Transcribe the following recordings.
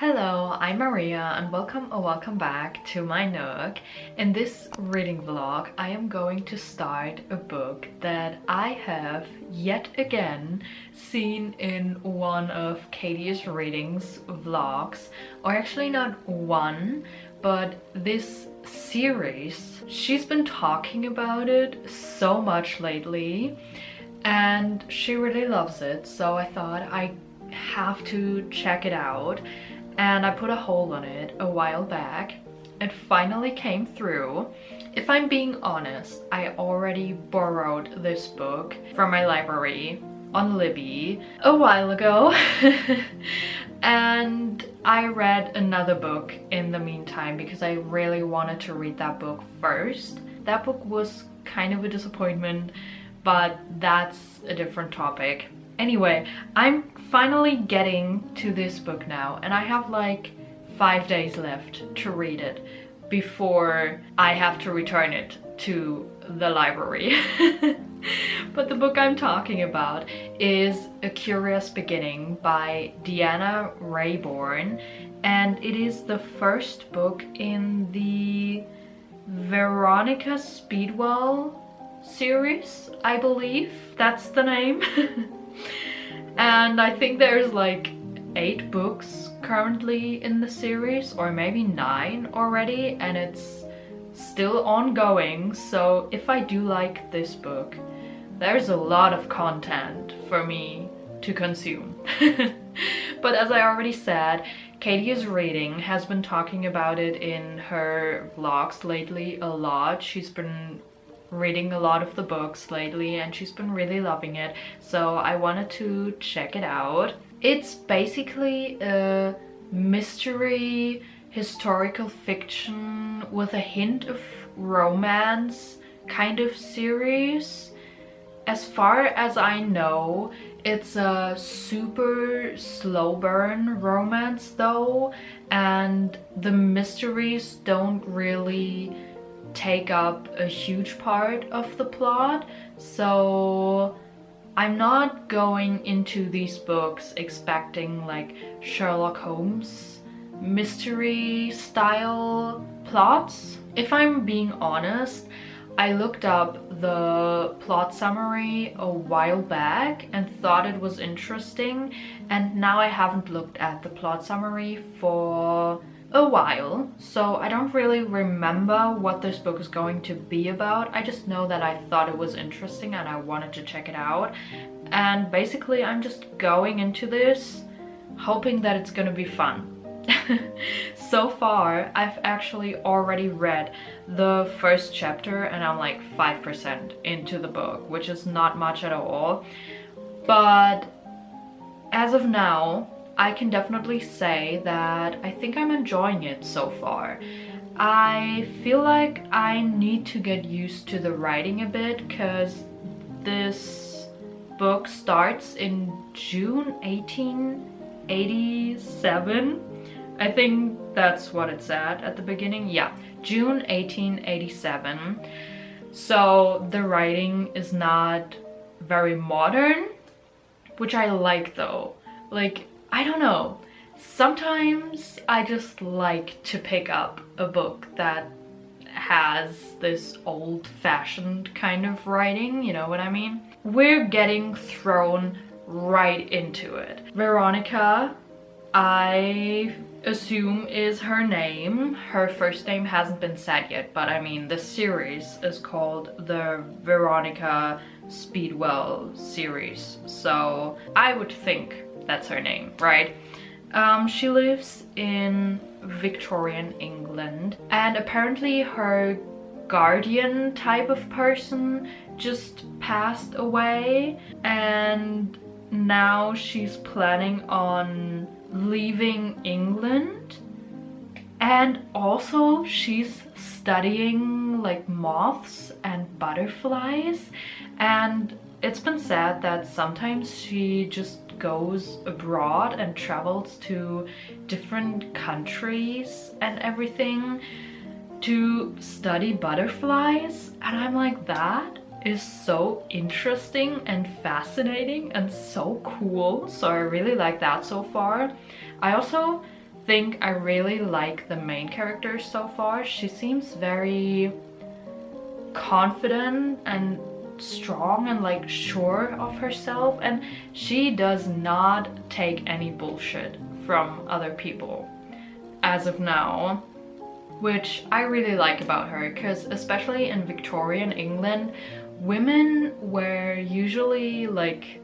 Hello, I'm Maria and welcome back to my nook. In this reading vlog, I am going to start a book that I have yet again seen in one of Katie's readings vlogs, or actually not one, but this series. She's been talking about it so much lately and she really loves it, so I thought I have to check it out. And I put a hold on it a while back. It finally came through. If I'm being honest, I already borrowed this book from my library on Libby a while ago. And I read another book in the meantime because I really wanted to read that book first. That book was kind of a disappointment, but that's a different topic. Anyway, I'm finally getting to this book now, and I have like 5 days left to read it before I have to return it to the library. But the book I'm talking about is A Curious Beginning by Deanna Rayborn, and it is the first book in the Veronica Speedwell series, I believe that's the name. And I think there's like 8 books currently in the series, or maybe 9 already, and it's still ongoing. So if I do like this book, there's a lot of content for me to consume. But as I already said, Katie is reading, has been talking about it in her vlogs lately a lot. She's been reading a lot of the books lately and she's been really loving it, so I wanted to check it out. It's basically a mystery historical fiction with a hint of romance kind of series. As far as I know, it's a super slow burn romance though, and the mysteries don't really take up a huge part of the plot, so I'm not going into these books expecting like Sherlock Holmes mystery style plots. If I'm being honest, I looked up the plot summary a while back and thought it was interesting, and now I haven't looked at the plot summary for a while, so I don't really remember what this book is going to be about. I just know that I thought it was interesting and I wanted to check it out, and basically I'm just going into this hoping that it's gonna be fun. So far I've actually already read the first chapter and I'm like 5% into the book, which is not much at all, but as of now I can definitely say that I think I'm enjoying it so far. I feel like I need to get used to the writing a bit because this book starts in June 1887. I think that's what it said at the beginning. Yeah, June 1887. So the writing is not very modern, which I like though. Like, I don't know, sometimes I just like to pick up a book that has this old-fashioned kind of writing, you know what I mean? We're getting thrown right into it. Veronica, I assume, is her name. Her first name hasn't been said yet, but I mean the series is called the Veronica Speedwell series, so I would think that's her name, right? She lives in Victorian England, and apparently her guardian type of person just passed away, and now she's planning on leaving England, and also she's studying like moths and butterflies, and it's been said that sometimes she just goes abroad and travels to different countries and everything to study butterflies, and I'm like, that is so interesting and fascinating and so cool. So I really like that so far. I also think I really like the main character so far. She seems very confident and strong and like sure of herself, and she does not take any bullshit from other people as of now, which I really like about her, because especially in Victorian England, women were usually like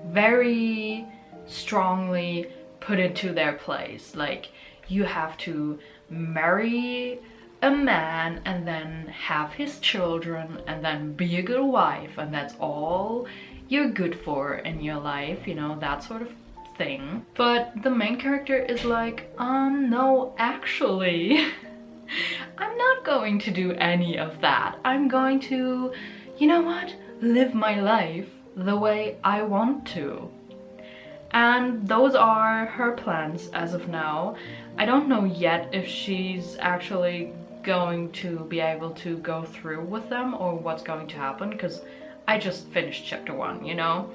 very strongly put into their place. Like, you have to marry a man and then have his children and then be a good wife, and that's all you're good for in your life, you know, that sort of thing. But the main character is like, no, actually I'm not going to do any of that. I'm going to, you know what, live my life the way I want to. And those are her plans as of now. I don't know yet if she's actually going to be able to go through with them or what's going to happen, because I just finished chapter 1, you know?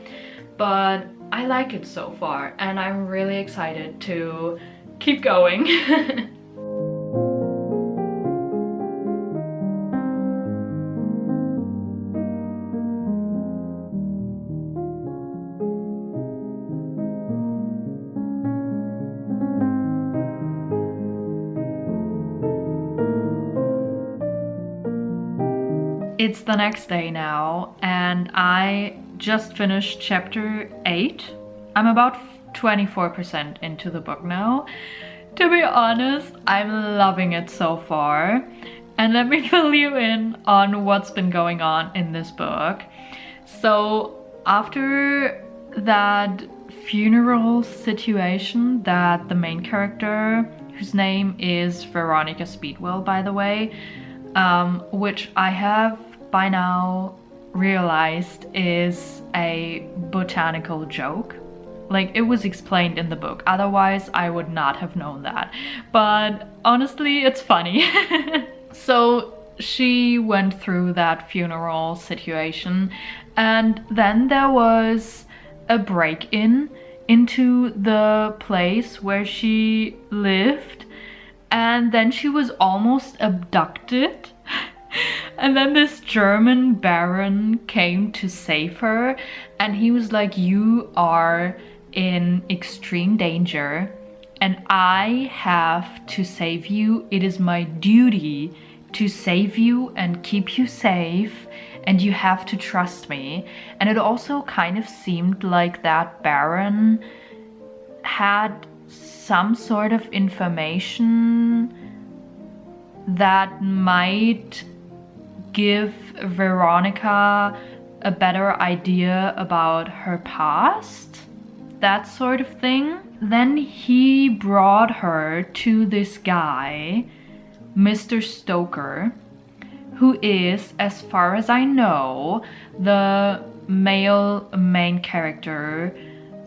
But I like it so far, and I'm really excited to keep going. It's the next day now, and I just finished chapter 8. I'm about 24% into the book now. To be honest, I'm loving it so far. And let me fill you in on what's been going on in this book. So after that funeral situation that the main character, whose name is Veronica Speedwell, by the way, which I have by now realized is a botanical joke. Like, it was explained in the book, otherwise I would not have known that. But honestly, it's funny. So she went through that funeral situation, and then there was a break-in into the place where she lived, and then she was almost abducted. And then this German baron came to save her, and he was like, you are in extreme danger and I have to save you. It is my duty to save you and keep you safe, and you have to trust me. And it also kind of seemed like that baron had some sort of information that might give Veronica a better idea about her past, that sort of thing. Then he brought her to this guy, Mr. Stoker, who is, as far as I know, the male main character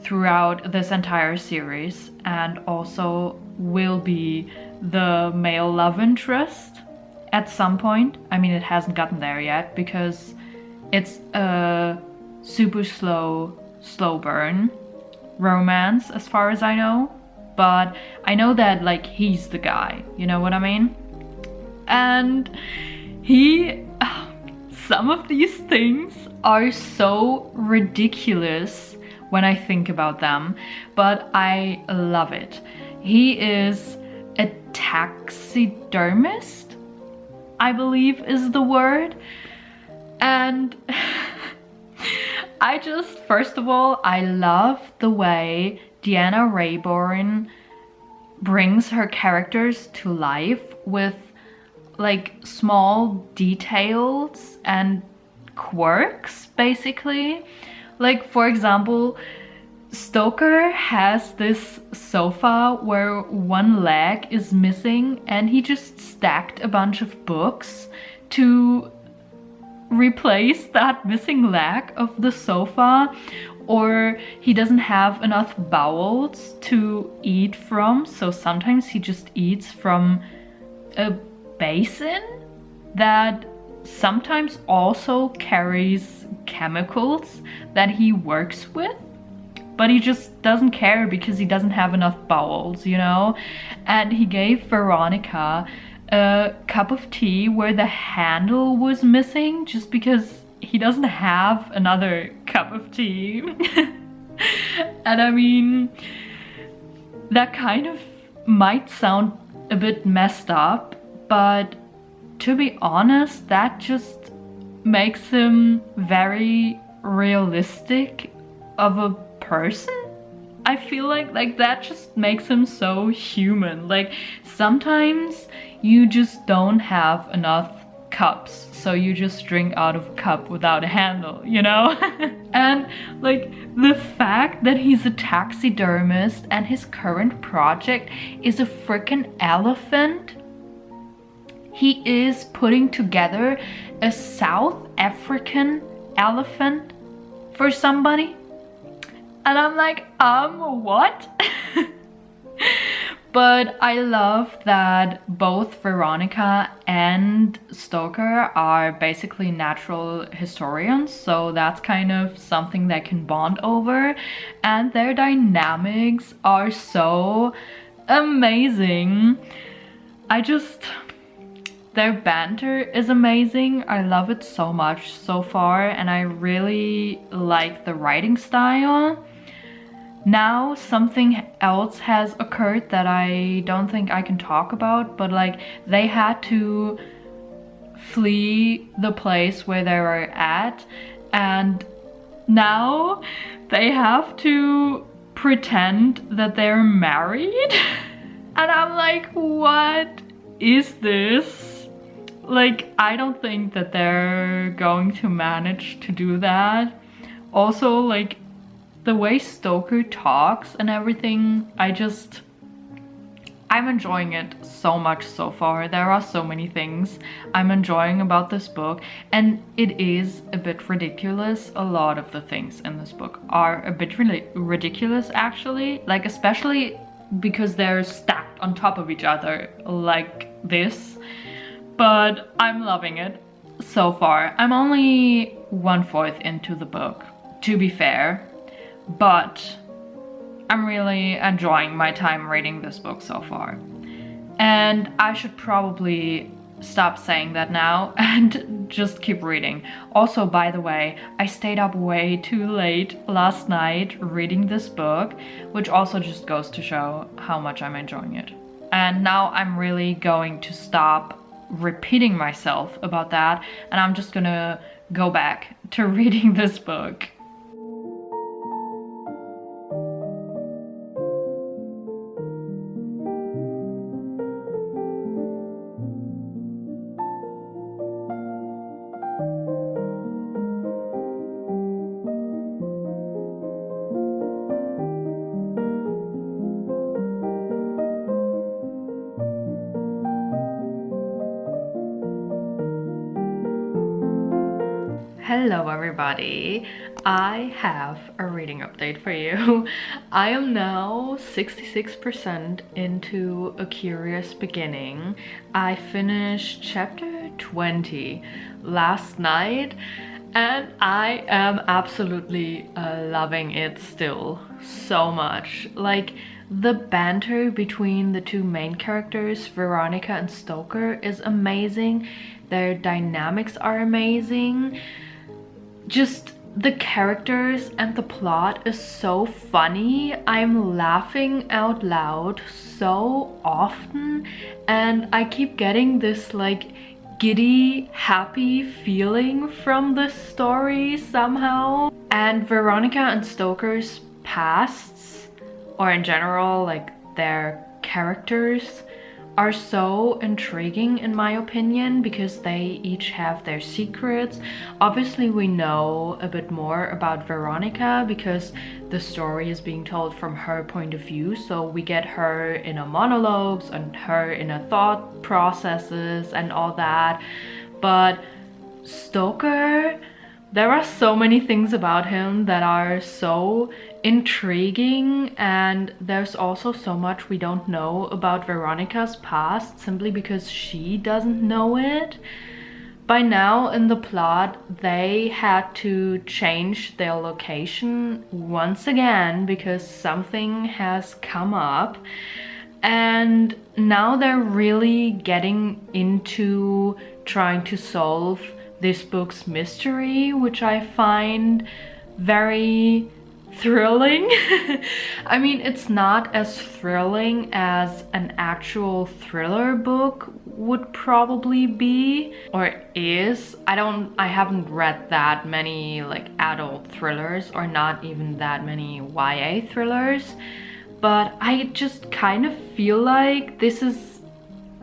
throughout this entire series, and also will be the male love interest at some point. I mean, it hasn't gotten there yet because it's a super slow burn romance as far as I know. But I know that, like, he's the guy, you know what I mean? And some of these things are so ridiculous when I think about them, but I love it. He is a taxidermist, I believe is the word. And first of all, I love the way Deanna Raybourn brings her characters to life with like small details and quirks, basically. Like, for example, Stoker has this sofa where one leg is missing, and he just stacked a bunch of books to replace that missing leg of the sofa. Or he doesn't have enough bowls to eat from, so sometimes he just eats from a basin that sometimes also carries chemicals that he works with. but he just doesn't care because he doesn't have enough bowels, you know? And he gave Veronica a cup of tea where the handle was missing just because he doesn't have another cup of tea. And I mean, that kind of might sound a bit messed up, but to be honest, that just makes him very realistic of a person. I feel like that just makes him so human. Like, sometimes you just don't have enough cups, so you just drink out of a cup without a handle, you know? And like, the fact that he's a taxidermist and his current project is a freaking elephant. He is putting together a South African elephant for somebody. And I'm like, what? But I love that both Veronica and Stoker are basically natural historians, so that's kind of something they can bond over, and their dynamics are so amazing. Their banter is amazing. I love it so much so far, and I really like the writing style. Now something else has occurred that I don't think I can talk about, but like, they had to flee the place where they were at, and now they have to pretend that they're married. And I'm like, what is this? Like, I don't think that they're going to manage to do that. Also, like, the way Stoker talks and everything, I'm enjoying it so much so far. There are so many things I'm enjoying about this book, and it is a bit ridiculous. A lot of the things in this book are a bit ridiculous, actually. Like, especially because they're stacked on top of each other like this. But I'm loving it so far. I'm only 1/4 into the book, to be fair. But I'm really enjoying my time reading this book so far. And I should probably stop saying that now and just keep reading. Also, by the way, I stayed up way too late last night reading this book, which also just goes to show how much I'm enjoying it. And now I'm really going to stop repeating myself about that, and I'm just gonna go back to reading this book. Hello everybody, I have a reading update for you. I am now 66% into A Curious Beginning. I finished chapter 20 last night and I am absolutely loving it still so much. Like, the banter between the two main characters, Veronica and Stoker, is amazing. Their dynamics are amazing. Just the characters and the plot is so funny. I'm laughing out loud so often, and I keep getting this like giddy, happy feeling from this story somehow. And Veronica and Stoker's pasts, or in general, like their characters, are so intriguing in my opinion because they each have their secrets. Obviously we know a bit more about Veronica because the story is being told from her point of view, so we get her inner monologues and her inner thought processes and all that. But Stoker, there are so many things about him that are so intriguing, and there's also so much we don't know about Veronica's past simply because she doesn't know it. By now in the plot, they had to change their location once again because something has come up. And now they're really getting into trying to solve this book's mystery, which I find very thrilling. I mean, it's not as thrilling as an actual thriller book would probably be, or is. I haven't read that many like adult thrillers, or not even that many YA thrillers, but I just kind of feel like this is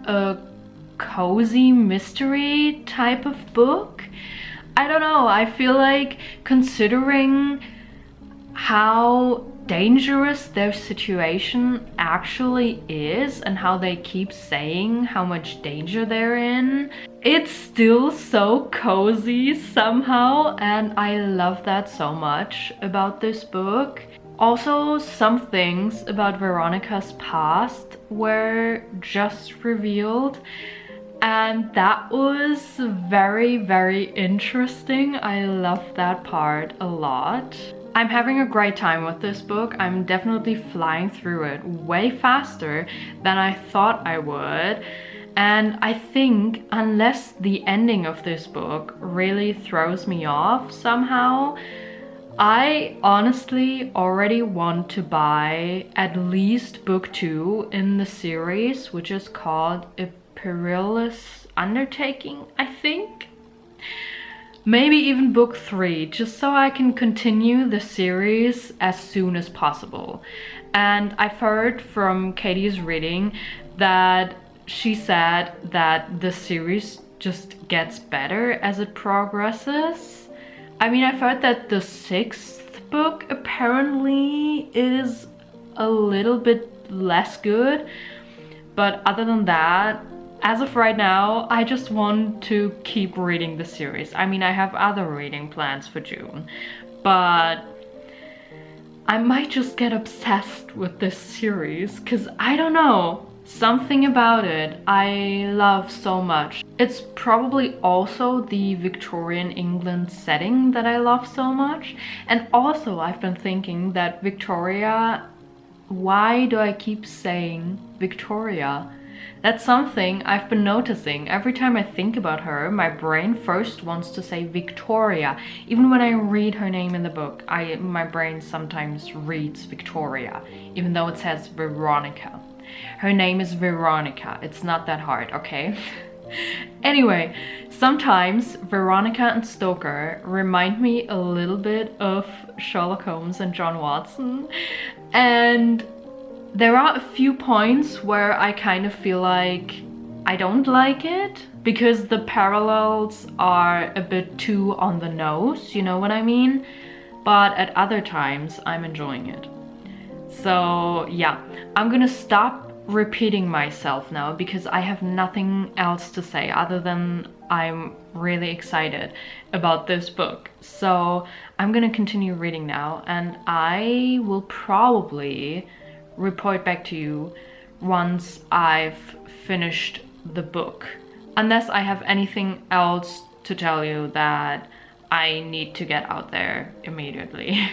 a cozy mystery type of book. I don't know, I feel like considering how dangerous their situation actually is and how they keep saying how much danger they're in, it's still so cozy somehow, and I love that so much about this book. Also, some things about Veronica's past were just revealed, and that was very, very interesting. I love that part a lot. I'm having a great time with this book. I'm definitely flying through it way faster than I thought I would. And I think unless the ending of this book really throws me off somehow, I honestly already want to buy at least book 2 in the series, which is called A Perilous Undertaking, I think. Maybe even book 3, just so I can continue the series as soon as possible. And I've heard from Katie's reading that she said that the series just gets better as it progresses. I mean, I've heard that the 6th book apparently is a little bit less good, but other than that, as of right now, I just want to keep reading the series. I mean, I have other reading plans for June, but I might just get obsessed with this series because I don't know, something about it I love so much. It's probably also the Victorian England setting that I love so much. And also I've been thinking that Victoria, why do I keep saying Victoria? That's something I've been noticing. Every time I think about her, my brain first wants to say Victoria. Even when I read her name in the book, my brain sometimes reads Victoria, even though it says Veronica. Her name is Veronica. It's not that hard, okay? Anyway, sometimes Veronica and Stoker remind me a little bit of Sherlock Holmes and John Watson, and there are a few points where I kind of feel like I don't like it because the parallels are a bit too on the nose, you know what I mean? But at other times I'm enjoying it. So yeah, I'm gonna stop repeating myself now because I have nothing else to say other than I'm really excited about this book. So I'm gonna continue reading now, and I will probably report back to you once I've finished the book, unless I have anything else to tell you that I need to get out there immediately.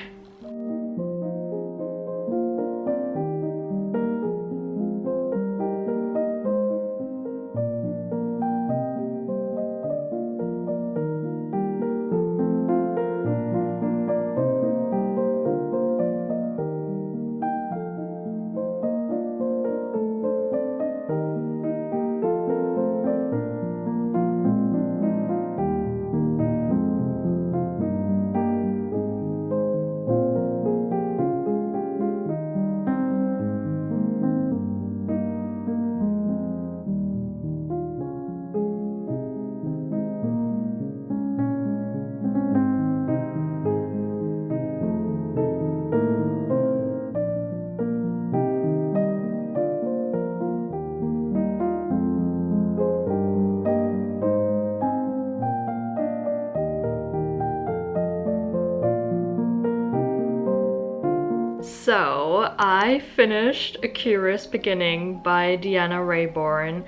So I finished A Curious Beginning by Deanna Raybourn,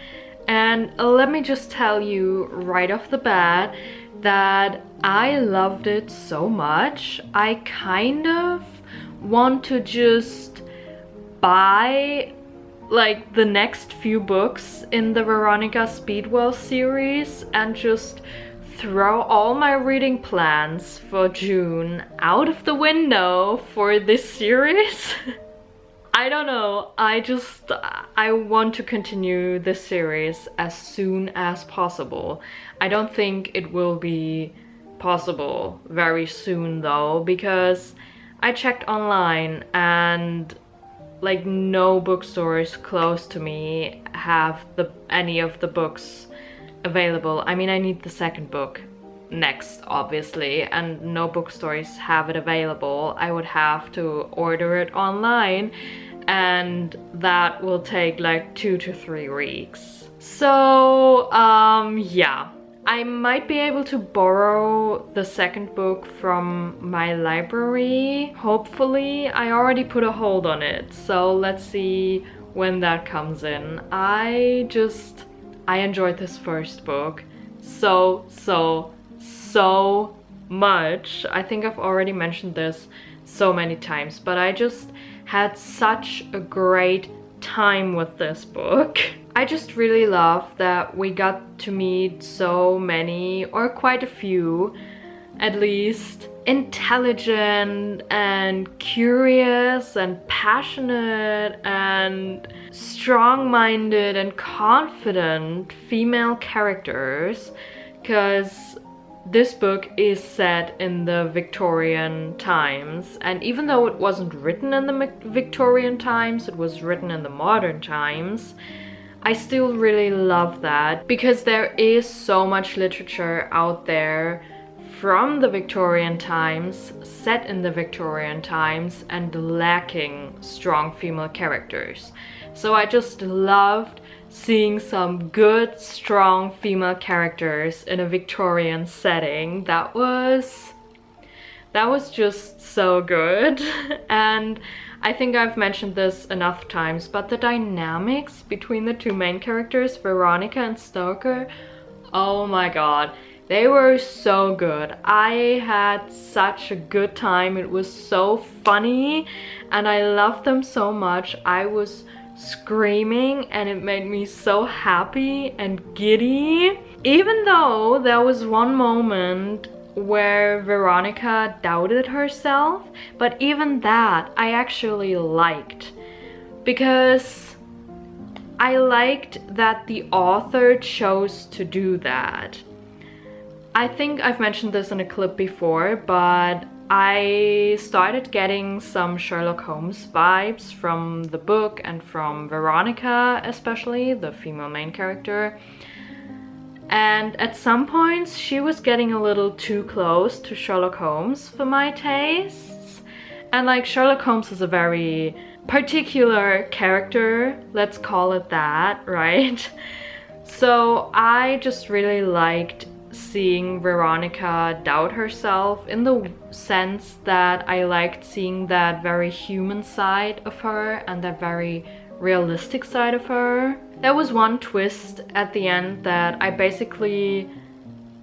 And let me just tell you right off the bat that I loved it so much. I kind of want to just buy like the next few books in the Veronica Speedwell series and just throw all my reading plans for June out of the window for this series. I don't know, I want to continue this series as soon as possible. I don't think it will be possible very soon though, because I checked online and like no bookstores close to me have any of the books available. I mean, I need the second book next, obviously, and no bookstores have it available. I would have to order it online, and that will take like 2 to 3 weeks. So, yeah. I might be able to borrow the second book from my library. Hopefully, I already put a hold on it. So let's see when that comes in. I enjoyed this first book so much. I think I've already mentioned this so many times, but I just had such a great time with this book. I just really love that we got to meet so many, or quite a few at least, intelligent and curious and passionate and strong-minded and confident female characters, because this book is set in the Victorian times, and even though it wasn't written in the Victorian times, it was written in the modern times. I still really love that, because there is so much literature out there from the Victorian times, set in the Victorian times, and lacking strong female characters. So I just loved seeing some good, strong female characters in a Victorian setting. That was just so good. And I think I've mentioned this enough times, but the dynamics between the two main characters, Veronica and Stoker, oh my god, they were so good. I had such a good time. It was so funny and I loved them so much. I was screaming and it made me so happy and giddy. Even though there was one moment where Veronica doubted herself, but even that I actually liked, because I liked that the author chose to do that. I think I've mentioned this in a clip before, but I started getting some Sherlock Holmes vibes from the book and from Veronica, especially the female main character. And at some points she was getting a little too close to Sherlock Holmes for my tastes. And like, Sherlock Holmes is a very particular character, let's call it that, right? So I just really liked seeing Veronica doubt herself, in the sense that I liked seeing that very human side of her and that very realistic side of her. There was one twist at the end that I basically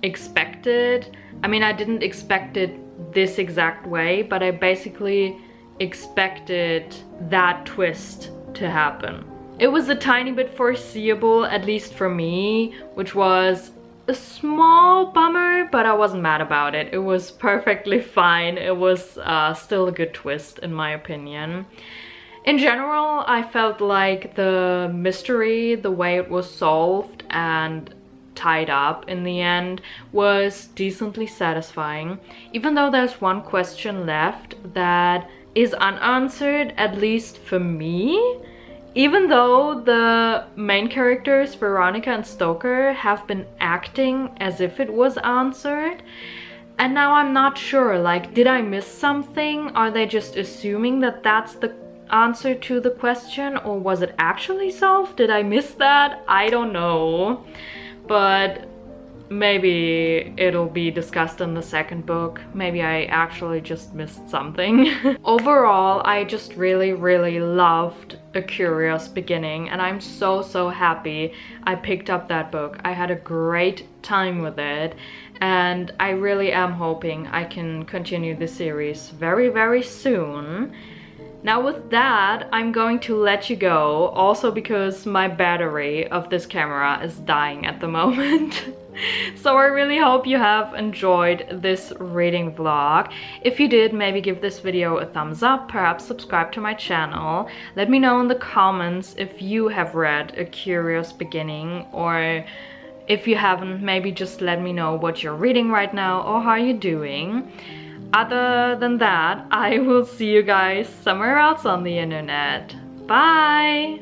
expected. I mean, I didn't expect it this exact way, but I basically expected that twist to happen. It was a tiny bit foreseeable, at least for me, which was a small bummer, but I wasn't mad about it. It was perfectly fine. It was still a good twist, in my opinion. In general, I felt like the mystery, the way it was solved and tied up in the end, was decently satisfying. Even though there's one question left that is unanswered, at least for me. Even though the main characters, Veronica and Stoker, have been acting as if it was answered. And now I'm not sure, like, did I miss something? Are they just assuming that that's the answer to the question, or was it actually solved? Did I miss that? I don't know. But maybe it'll be discussed in the second book. Maybe I actually just missed something. Overall, I just really loved A Curious Beginning, and I'm so happy I picked up that book. I had a great time with it, and I really am hoping I can continue the series very soon. Now with that, I'm going to let you go, also because my battery of this camera is dying at the moment. So I really hope you have enjoyed this reading vlog. If you did, maybe give this video a thumbs up, perhaps subscribe to my channel. Let me know in the comments if you have read A Curious Beginning, or if you haven't, maybe just let me know what you're reading right now or how you're doing. Other than that, I will see you guys somewhere else on the internet. Bye!